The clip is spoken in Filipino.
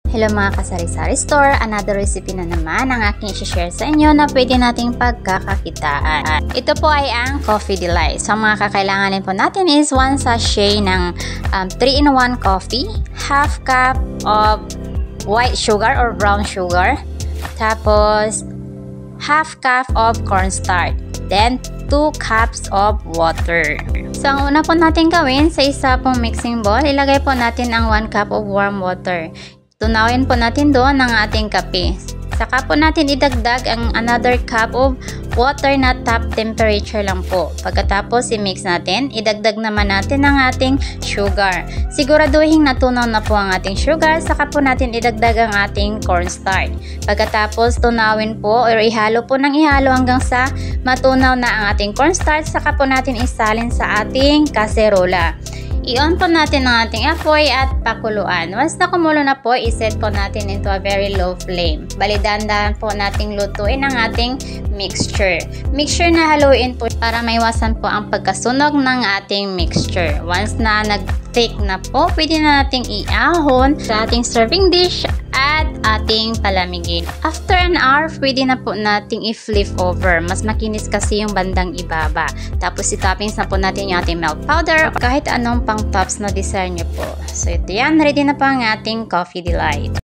Hello mga kasari-sari store, another recipe na naman ang aking i-share sa inyo na pwede nating pagkakakitaan. Ito po ay ang Coffee Delight. So ang mga kakailanganin po natin is 1 sachet ng 3-in-1 coffee, half cup of white sugar or brown sugar, tapos half cup of cornstarch, then 2 cups of water. So ang una po natin gawin, sa isa pong mixing bowl, ilagay po natin ang 1 cup of warm water. Tunawin po natin doon ang ating kape. Saka po natin idagdag ang another cup of water na top temperature lang po. Pagkatapos i-mix natin, idagdag naman natin ang ating sugar. Siguraduhin natunaw na po ang ating sugar, saka po natin idagdag ang ating cornstarch. Pagkatapos tunawin po or ihalo po ng ihalo hanggang sa matunaw na ang ating cornstarch, saka po natin isalin sa ating kaserola. I-on po natin ang ating apoy at pakuluan. Once na kumulo na po, iset po natin into a very low flame. Balidandahan po nating lutuin ang ating mixture. Mixture na haluin po para maiwasan po ang pagkasunog ng ating mixture. Once na nag-thick na po, pwede na nating iahon sa ating serving dish at ating palamigin. After an hour, pwede na po nating i-flip over. Mas makinis kasi yung bandang ibaba. Tapos i-toppings na po natin yung ating milk powder, kahit anong pang tops na desire nyo po. So ito yan, ready na po ang ating Coffee Delight.